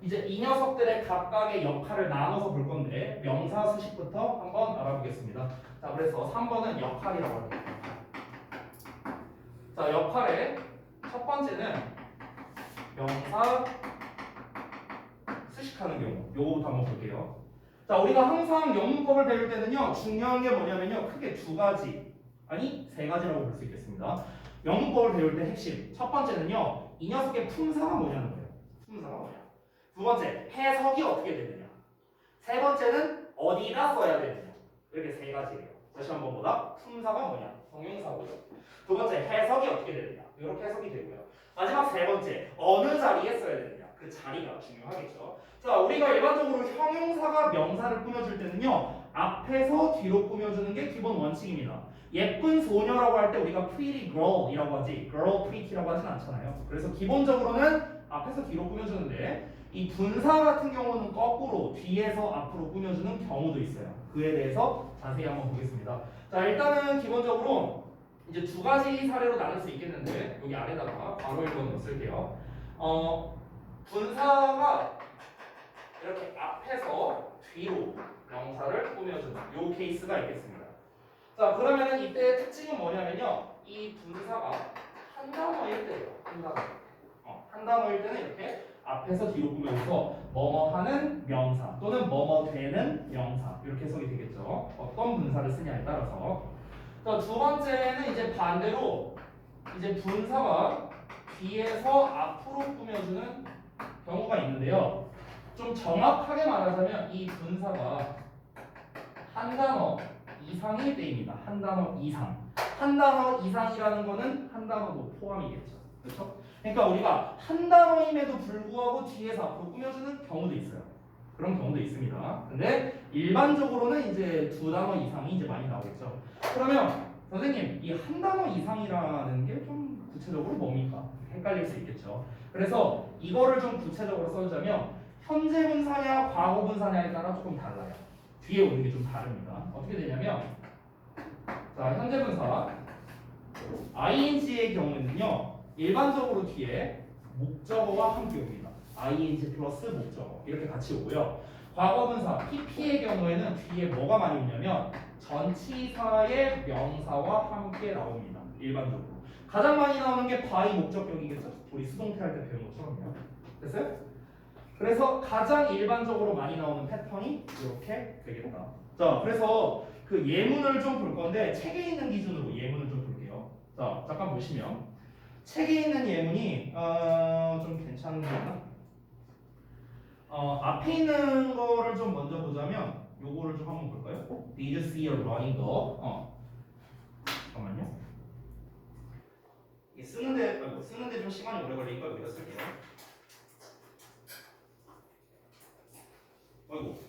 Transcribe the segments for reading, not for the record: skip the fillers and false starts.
이제 이 녀석들의 각각의 역할을 나눠서 볼 건데 명사 수식부터 한번 알아보겠습니다. 자, 그래서 3번은 역할이라고 합니다. 자, 역할의 첫 번째는 명사 수식하는 경우. 요거부터 한번 볼게요. 자, 우리가 항상 영문법을 배울 때는요, 중요한 게 뭐냐면요, 크게 두 가지, 아니 세 가지라고 볼 수 있겠습니다. 영문법을 배울 때 핵심. 첫 번째는요, 이 녀석의 품사가 뭐냐는 거예요. 품사가 뭐냐. 두 번째, 해석이 어떻게 되느냐. 세 번째는 어디다 써야 되느냐. 이렇게 세 가지예요. 다시 한번 보다. 품사가 뭐냐. 형용사고요. 두 번째, 해석이 어떻게 되느냐. 이렇게 해석이 되고요. 마지막 세 번째, 어느 자리에 써야 되느냐. 그 자리가 중요하겠죠. 자, 우리가 일반적으로 형용사가 명사를 꾸며줄 때는요, 앞에서 뒤로 꾸며주는 게 기본 원칙입니다. 예쁜 소녀라고 할 때 우리가 pretty girl이라고 하지 girl pretty라고 하진 않잖아요. 그래서 기본적으로는 앞에서 뒤로 꾸며주는데 이 분사 같은 경우는 거꾸로 뒤에서 앞으로 꾸며주는 경우도 있어요. 그에 대해서 자세히 한번 보겠습니다. 자, 일단은 기본적으로 이제 두 가지 사례로 나눌 수 있겠는데 여기 아래다가 괄호 1번으로 쓸게요. 분사가 이렇게 앞에서 뒤로 명사를 꾸며주는 요 케이스가 있겠습니다. 자, 그러면은 이때 특징은 뭐냐면요, 이 분사가 한 단어일 때예요. 한 단어일 때는 이렇게 앞에서 뒤로 꾸며서 뭐뭐 하는 명사 또는 뭐뭐 되는 명사 이렇게 해석이 되겠죠. 어떤 분사를 쓰냐에 따라서. 자, 두 번째는 이제 반대로 이제 분사가 뒤에서 앞으로 꾸며주는 경우가 있는데요. 좀 정확하게 말하자면 이 분사가 한 단어 이상일 때입니다. 한 단어 이상. 한 단어 이상이라는 거는 한 단어도 포함이겠죠. 그렇죠? 그러니까 우리가 한 단어임에도 불구하고 뒤에서 앞으로 꾸며주는 경우도 있어요. 그런 경우도 있습니다. 근데 일반적으로는 이제 두 단어 이상이 이제 많이 나오겠죠. 그러면 선생님, 이 한 단어 이상이라는 게 좀 구체적으로 뭡니까? 헷갈릴 수 있겠죠. 그래서 이거를 좀 구체적으로 써주자면 현재 분사냐 과거 분사냐에 따라 조금 달라요. 뒤에 오는 게 좀 다릅니다. 어떻게 되냐면, 자, 현재 분사 ing의 경우에는요, 일반적으로 뒤에 목적어와 함께 옵니다. ing 플러스 목적어 이렇게 같이 오고요. 과거 분사 pp의 경우에는 뒤에 뭐가 많이 오냐면 전치사의 명사와 함께 나옵니다. 일반적으로 가장 많이 나오는 게 by 목적격이겠죠. 우리 수동태 할 때 배운 것처럼요. 됐어요? 그래서 가장 일반적으로 많이 나오는 패턴이 이렇게 되겠다. 자, 그래서 그 예문을 좀 볼 건데 책에 있는 기준으로 예문을 좀 볼게요. 자, 잠깐 보시면 책에 있는 예문이 좀 괜찮은 게 있나? 앞에 있는 거를 좀 먼저 보자면 요거를 좀 한번 볼까요? Did you see a running dog? 잠깐만요. 이 쓰는데 좀 시간이 오래 걸리니까 여기다 쓸게요. 아이고.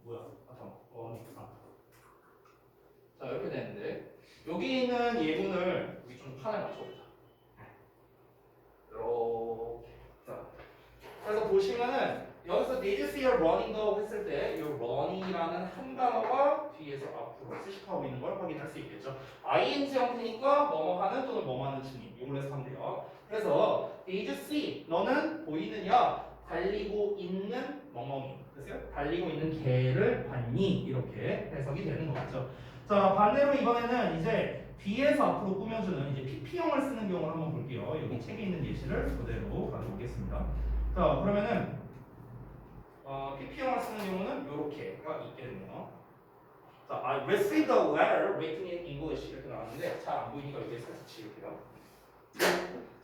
뭐야? 잠깐만. 자, 이렇게 되는데 여기 있는 예문을 우리 좀 판에 맞춰보자. 이렇게. 자, 그래서 보시면은 여기서 Did you see a running dog 했을 때 이 run이라는 한 단어가 뒤에서 앞으로 수식하고 있는 걸 확인할 수 있겠죠. ing 형태니까 뭐뭐 하는 또는 뭐뭐 하는 중임 이걸로 해석하면 돼요. 그래서 Did you see? 너는 보이느냐? 달리고 있는 멍멍이. 됐어요? 달리고 있는 개를 봤니? 이렇게 해석이 되는 거죠. 자, 반대로 이번에는 이제 뒤에서 앞으로 꾸며주는 이제 PP형을 쓰는 경우를 한번 볼게요. 여기 책에 있는 예시를 그대로 가져오겠습니다. 자, 그러면은 PP형을 쓰는 경우는 이렇게가 있겠네요. 자, I received a letter written in English 이렇게 나왔는데 잘 안 보이니까 여기에 살짝 지울게요.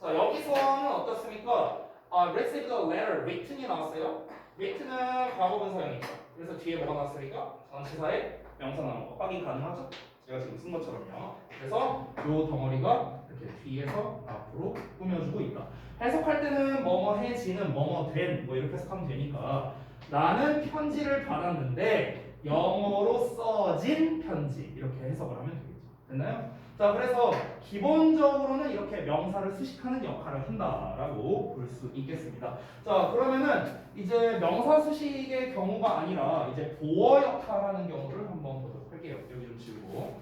자, 여기서는 어떻습니까? received a letter written이 나왔어요. written은 과거분사형이죠. 그래서 뒤에 뭐가 나왔습니까? 전치사에 명사 나온 거 확인 가능하죠? 제가 지금 쓴 것처럼요. 그래서 이 덩어리가 이렇게 뒤에서 앞으로 꾸며주고 있다. 해석할 때는 뭐뭐 해지는 뭐뭐 된 뭐 이렇게 해석하면 되니까 나는 편지를 받았는데 영어로 써진 편지 이렇게 해석을 하면 되겠죠. 됐나요? 자, 그래서 기본적으로는 이렇게 명사를 수식하는 역할을 한다라고 볼 수 있겠습니다. 자, 그러면은 이제 명사 수식의 경우가 아니라 이제 보어 역할하는 경우를 한번 보도록 할게요. 여기 좀 지우고.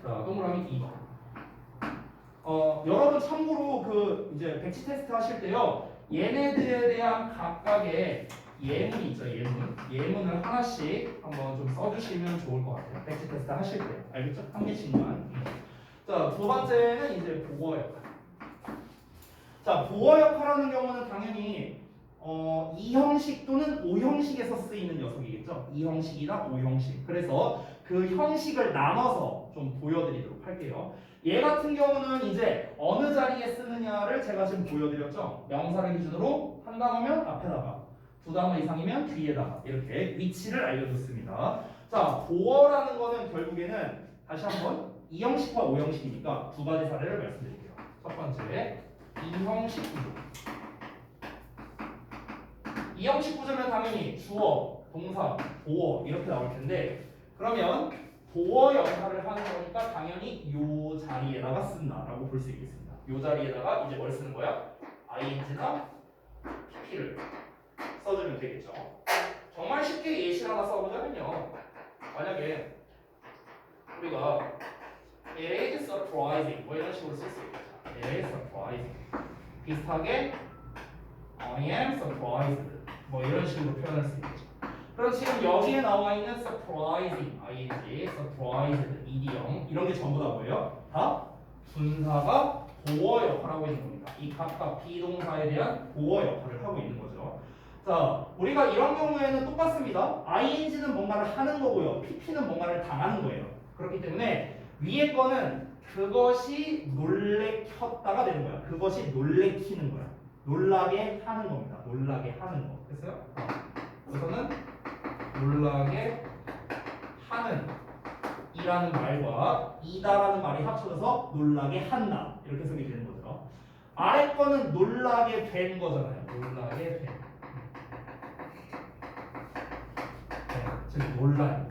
자, 동그라미 2번. 여러분 참고로 그 이제 배치 테스트 하실 때요. 얘네들에 대한 각각의 예문 있죠, 예문. 예문을 하나씩 한번 좀 써주시면 좋을 것 같아요. 배치 테스트 하실 때. 알겠죠? 한 개씩만. 자, 두 번째는 이제 보어 역할. 자, 보어 역할하는 경우는 당연히 이 형식 또는 O 형식에서 쓰이는 녀석이겠죠. 이 형식이나 O 형식. 그래서 그 형식을 나눠서 좀 보여드리도록 할게요. 얘 같은 경우는 이제 어느 자리에 쓰느냐를 제가 지금 보여드렸죠. 명사를 기준으로 한 단어면 앞에다가, 두 단어 이상이면 뒤에다가 이렇게 위치를 알려줬습니다. 자, 보어라는 거는 결국에는 다시 한번 이 형식과 O 형식이니까 두 가지 사례를 말씀드릴게요. 첫 번째, 이 형식 구조. 이 형식 구조면 당연히 주어, 동사, 보어 이렇게 나올 텐데 그러면 보어 역할을 하는 거니까 당연히 요 자리에다가 쓴다라고 볼 수 있겠습니다. 요 자리에다가 이제 뭘 쓰는 거야? ing나 pp를 써주면 되겠죠. 정말 쉽게 예시를 하나 써보자면요. 만약에 우리가 it is surprising 뭐 이런 식으로 쓸 수 있겠죠. it is surprising 비슷하게 I am surprised 뭐 이런 식으로 표현할 수 있겠죠. 그럼 지금 여기에 나와 있는 surprising, ing, surprised, ed형 이런 게 전부 다 뭐예요? 다 분사가 보어 역할을 하고 있는 겁니다. 이 각각 비동사에 대한 보어 역할을 하고 있는 거죠. 자, 우리가 이런 경우에는 똑같습니다. ing는 뭔가를 하는 거고요. pp는 뭔가를 당하는 거예요. 그렇기 때문에 위에 거는 그것이 놀래켰다가 되는 거야. 그것이 놀래키는 거야. 놀라게 하는 겁니다. 놀라게 하는 거. 됐어요? 우선은 놀라게 하는 이라는 말과 이다라는 말이 합쳐져서 놀라게 한다. 이렇게 해석이 되는 거죠. 아래 거는 놀라게 된 거잖아요. 놀라게 된. 네, 지금 놀라요.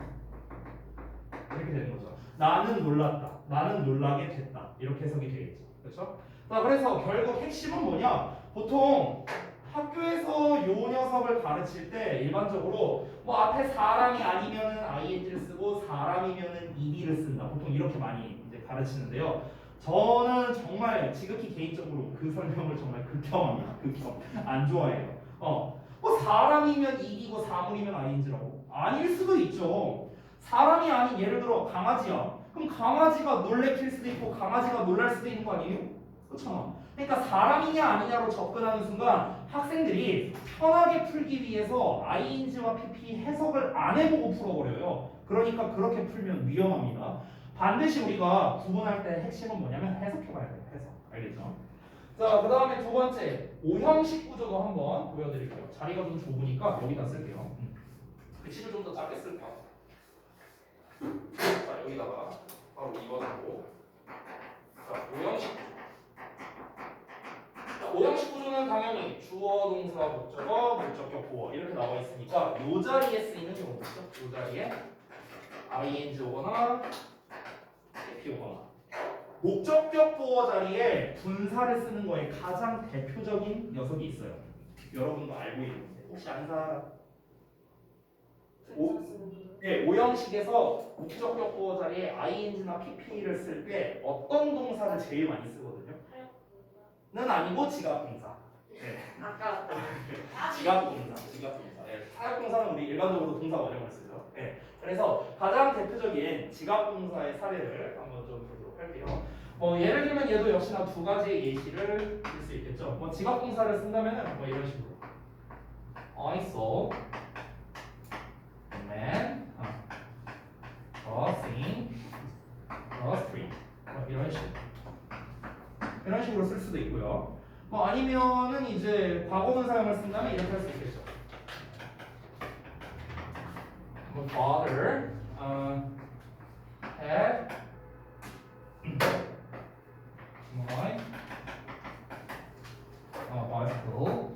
이렇게 되는 거죠. 나는 놀랐다. 나는 놀라게 됐다. 이렇게 해석이 되겠죠. 그렇죠? 자, 그래서 결국 핵심은 뭐냐? 보통 학교에서 요 녀석을 가르칠 때 일반적으로 뭐 앞에 사람이 아니면은 ing를 쓰고 사람이면은 ed를 쓴다. 보통 이렇게 많이 이제 가르치는데요. 저는 정말 지극히 개인적으로 그 설명을 정말 극혐합니다. 극혐. 안 좋아해요. 뭐 사람이면 ed이고 사물이면 ing라고? 아닐 수도 있죠. 사람이 아닌 예를 들어 강아지야. 그럼 강아지가 놀래킬 수도 있고 강아지가 놀랄 수도 있는 거 아니에요? 그렇잖아. 그러니까 사람이냐 아니냐로 접근하는 순간 학생들이 편하게 풀기 위해서 ing와 pp 해석을 안 해보고 풀어버려요. 그러니까 그렇게 풀면 위험합니다. 반드시 우리가 구분할 때 핵심은 뭐냐면 해석해봐야 돼요. 해석. 알겠죠? 자, 그 다음에 두 번째 오형식 구조도 한번 보여드릴게요. 자리가 좀 좁으니까 여기다 쓸게요. 글씨를 좀 더 작게 쓸게요. 자, 여기다가 바로 이거하고 자, 오형식 구조. 오형식 구조는 당연히 주어, 동사, 목적어, 목적격, 보어 이렇게 나와 있으니까 이 자리에 쓰이는 경우겠죠. 이 자리에 ing 오거나 pp 오거나 목적격 보어 자리에 분사를 쓰는 거에 가장 대표적인 녀석이 있어요. 여러분도 알고 있는데 혹시 안 사? 네, 오형식에서 목적격 보어 자리에 ing나 pp를 쓸 때 어떤 동사를 제일 많이 쓰거든요? 는 아니고 지각동사. 네. 아까 지각동사. 네. 사역동사는 우리 일반적으로 동사 원형을 쓰죠. 네. 그래서 가장 대표적인 지각동사의 사례를 한번 좀 보도록 할게요. 예를 들면 얘도 역시나 두 가지의 예시를 들 수 있겠죠. 지각동사를 쓴다면은 이런 식으로 I saw a man crossing the street. 이런 식으로 쓸 수도 있고요. 아니면은 이제 과거분 사용을 쓴다면 이렇게 할 수 있겠죠. Father had my bicycle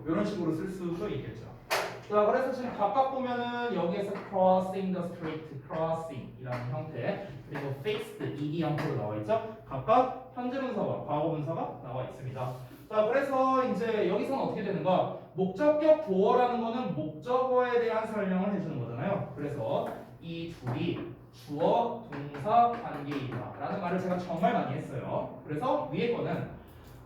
이런 식으로 쓸 수도 있겠죠. 자, 그래서 지금 각각 보면은 여기에서 crossing the street, crossing이라는 형태 그리고 fixed ed 형태로 나와 있죠. 각각 현재 분사와 과거 분사가 나와 있습니다. 자, 그래서 이제 여기서는 어떻게 되는가? 목적격 보어라는 거는 목적어에 대한 설명을 해주는 거잖아요. 그래서 이 둘이 주어 동사 관계이다 라는 말을 제가 정말 많이 했어요. 그래서 위에 거는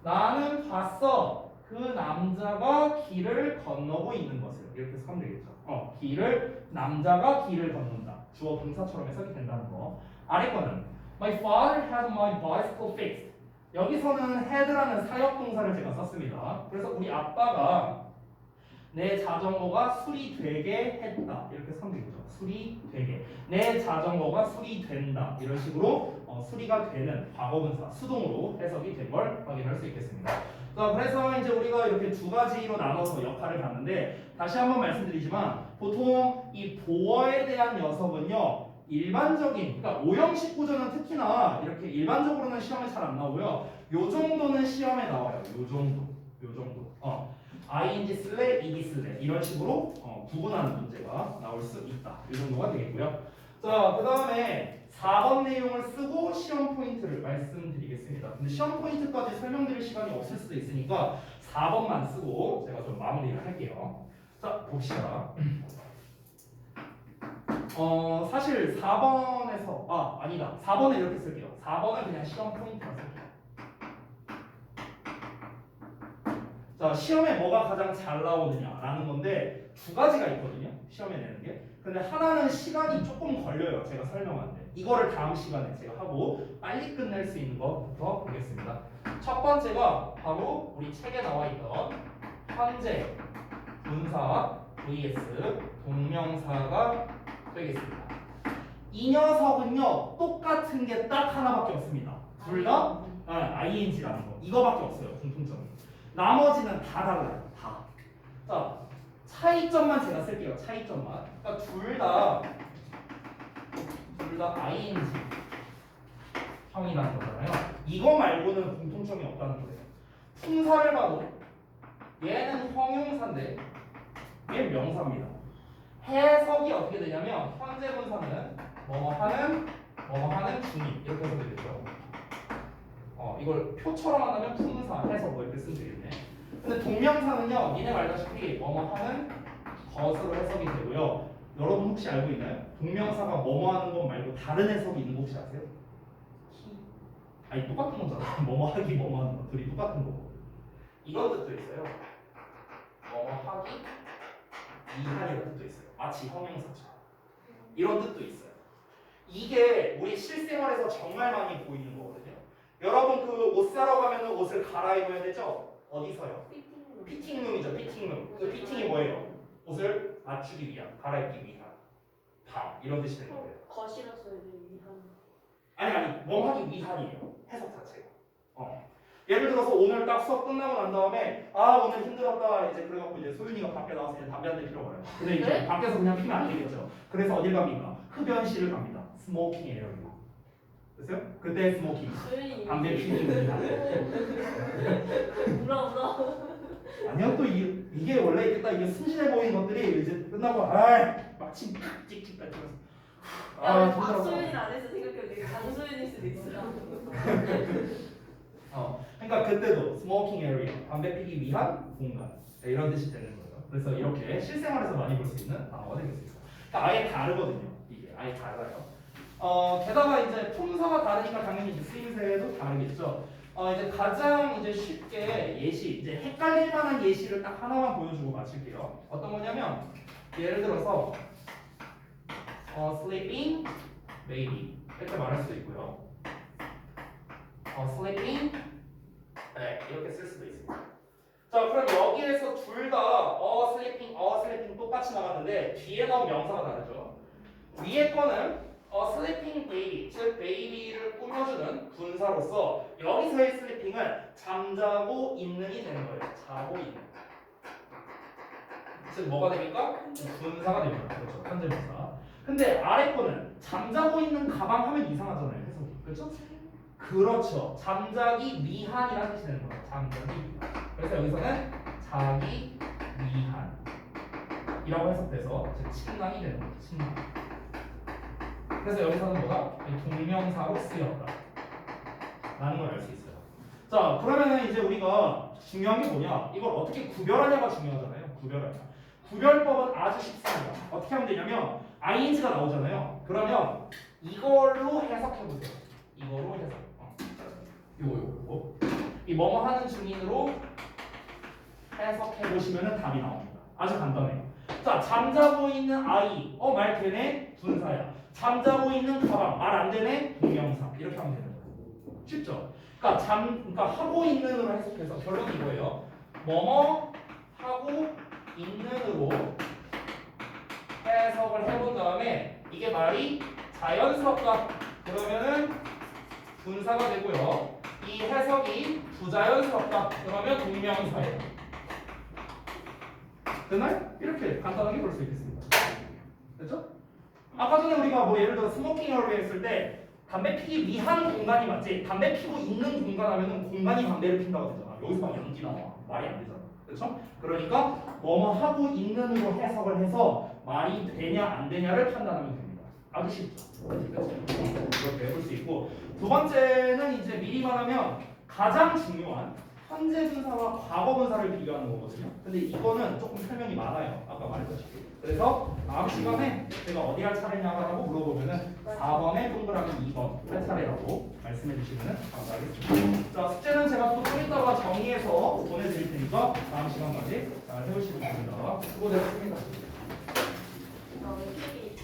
나는 봤어 그 남자가 길을 건너고 있는 것을 이렇게 해서 하면 되겠죠. 남자가 길을 건넌다. 주어 동사처럼 해석이 된다는 거. 아래 거는 My father had my bicycle fixed. 여기서는 had라는 사역 동사를 제가 썼습니다. 그래서 우리 아빠가 내 자전거가 수리되게 했다. 이렇게 하면 되겠죠. 수리되게. 내 자전거가 수리된다. 이런 식으로 수리가 되는 과거분사 수동으로 해석이 된 걸 확인할 수 있겠습니다. 자, 그래서 이제 우리가 이렇게 두 가지로 나눠서 역할을 봤는데 다시 한번 말씀드리지만 보통 이 보어에 대한 녀석은요 일반적인 그러니까 오형식 구조는 특히나 이렇게 일반적으로는 시험에 잘 안 나오고요. 요 정도는 시험에 나와요. 요 정도. ing 쓸래, ed 쓸래 이런 식으로 구분하는 문제가 나올 수 있다. 이 정도가 되겠고요. 자, 그 다음에 4번 내용을 쓰고 시험 포인트를 말씀드리겠습니다. 근데 시험 포인트까지 설명드릴 시간이 없을 수도 있으니까 4번만 쓰고 제가 좀 마무리를 할게요. 자, 봅시다. 사실 4번에서 아니다. 4번은 이렇게 쓸게요. 4번은 그냥 시험 포인트만 쓸게요. 자, 시험에 뭐가 가장 잘 나오느냐라는 건데 두 가지가 있거든요. 시험에 내는 게. 근데 하나는 시간이 조금 걸려요. 제가 설명하는데. 이거를 다음 시간에 제가 하고 빨리 끝낼 수 있는 것부터 보겠습니다. 첫 번째가 바로 우리 책에 나와 있던 현재 분사 vs 동명사가 되겠습니다. 이 녀석은요 똑같은 게 딱 하나밖에 없습니다. 둘 다 ing라는 거 이거밖에 없어요. 공통점이. 나머지는 다 달라요. 다. 자, 차이점만 제가 쓸게요. 차이점만. 그러니까 둘 다 ing 형이라는 거잖아요. 이거 말고는 공통점이 없다는 거예요. 품사를 봐도 얘는 형용사인데 얘는 명사입니다. 해석이 어떻게 되냐면 현재 분사는 뭐하는 중인 이렇게 해석이 되죠. 이걸 표처럼 한다면 품사 해석 뭐 이렇게 쓰면 되겠네. 근데 동명사는요 니네 말다시피 뭐하는 것으로 해석이 되고요. 여러분 혹시 알고 있나요? 동명사가 뭐하는 것 말고 다른 해석이 있는 거 혹시 아세요? 아니 똑같은 거잖아. 뭐하기 뭐하는 거 둘이 똑같은 거고. 이런 뜻도 있어요. 뭐하기 이하이라는 뜻도 있어요. 마치 형용사처럼. 이런 뜻도 있어요. 이게 우리 실생활에서 정말 많이 보이는 거거든요. 여러분 그 옷 사러 가면 옷을 갈아입어야 되죠? 어디서요? 피팅룸이죠. 피팅룸. 그 피팅이 뭐예요? 옷을 맞추기 위한, 갈아입기 위한. 다 이런 뜻이 되는 거예요. 거실어 써야 돼 위한. 아니 뭐 하기 위한이에요. 해석 자체가. 예를 들어서 오늘 딱 수업 끝나고 난 다음에 오늘 힘들었다 이제 그래갖고 이제 소윤이가 밖에 나와서 이제 담배 한 대 피러 가요. 근데 이제 네? 밖에서 그냥 피면 안 되겠죠. 그래서 어딜 갑니까? 흡연실을 갑니다. 스모킹 에어로. 됐어요? 그때 스모킹. 소연이 담배 피는 위한. 울어. 아니요 또 이게 원래 이게 이게 순진해 보이는 것들이 이제 끝나고 마침 찍찍 뱉으면서 야, 힘들어서. 박소연이 안 했어 생각해보니까 강소연일 수도 있어. 그러니까 그때도 스모킹 에리어 담배 피기 위한 공간 이런 뜻이 되는 거예요. 그래서 이렇게 실생활에서 많이 볼 수 있는 단어가 되겠습니다. 그러니까 아예 다르거든요. 이게 아예 달라요. 게다가 이제 품사가 다르니까 당연히 이제 쓰임새도 다르겠죠. 이제 가장 이제 쉽게 예시 이제 헷갈릴 만한 예시를 딱 하나만 보여주고 마칠게요. 어떤 거냐면 예를 들어서 sleeping maybe 이렇게 말할 수도 있고요. sleeping 이렇게 쓸 수도 있습니다. 자, 그럼 여기에서 둘 다 sleeping 똑같이 나갔는데 뒤에 나온 명사가 다르죠. 위에 거는 sleeping baby, 즉 baby를 꾸며주는 분사로서 여기서의 sleeping은 잠자고 있는이 되는 거예요. 자고 있는. 즉 뭐가 됩니까? 분사가 됩니다. 그렇죠. 현재 분사. 근데 아래 거는 잠자고 있는 가방 하면 이상하잖아요. 해석이. 그렇죠? 그렇죠. 잠자기 위한이라는 뜻이 되는 거예요. 잠자기 위한. 그래서 여기서는 자기 위한이라고 해석돼서 즉 침낭이 되는 거예요. 침낭. 그래서 여기서는 뭐가? 동명사로 쓰였다 라는 걸 알 수 있어요. 자, 그러면은 이제 우리가 중요한 게 뭐냐? 이걸 어떻게 구별하냐가 중요하잖아요. 구별법은 아주 쉽습니다. 어떻게 하면 되냐면 ing가 나오잖아요. 그러면 이걸로 해석해 보세요. 이거로 해석. 요거. 이 뭐뭐 하는 중인으로 해석해 보시면은 답이 나옵니다. 아주 간단해요. 자, 잠자고 있는 아이. 말 되네. 분사야. 잠자고 있는 가방. 말 안 되네. 동명사. 이렇게 하면 되는 거예요. 쉽죠? 그러니까 하고 있는으로 해석해서 결론이 이거예요. 뭐뭐 하고 있는으로 해석을 해본 다음에 이게 말이 자연스럽다. 그러면은 분사가 되고요. 이 해석이 부자연스럽다. 그러면 동명사예요. 됐나요? 이렇게 간단하게 볼 수 있겠습니다. 됐죠? 아까 전에 우리가 뭐 예를 들어 스모킹을 했을 때 담배 피기 위한 공간이 맞지? 담배 피고 있는 공간 하면은 공간이 담배를 핀다고 되잖아. 여기서 막 연기 나와. 말이 안 되잖아. 그렇죠? 그러니까 뭐뭐 하고 있는으로 해석을 해서 말이 되냐 안 되냐를 판단하면 됩니다. 아주 쉽죠? 이렇게 해볼 수 있고 두 번째는 이제 미리 말하면 가장 중요한 현재 분사와 과거 분사를 비교하는 거거든요. 근데 이거는 조금 설명이 많아요. 아까 말했다시피. 그래서 다음 시간에 제가 어디 할 차례냐고 물어보면은 4번에 동그라미 2번 할 차례라고 말씀해 주시면 감사하겠습니다. 자, 숙제는 제가 또 좀 이따가 정리해서 보내드릴 테니까 다음 시간까지 잘 해보시면 됩니다. 수고하셨습니다. 왜 책이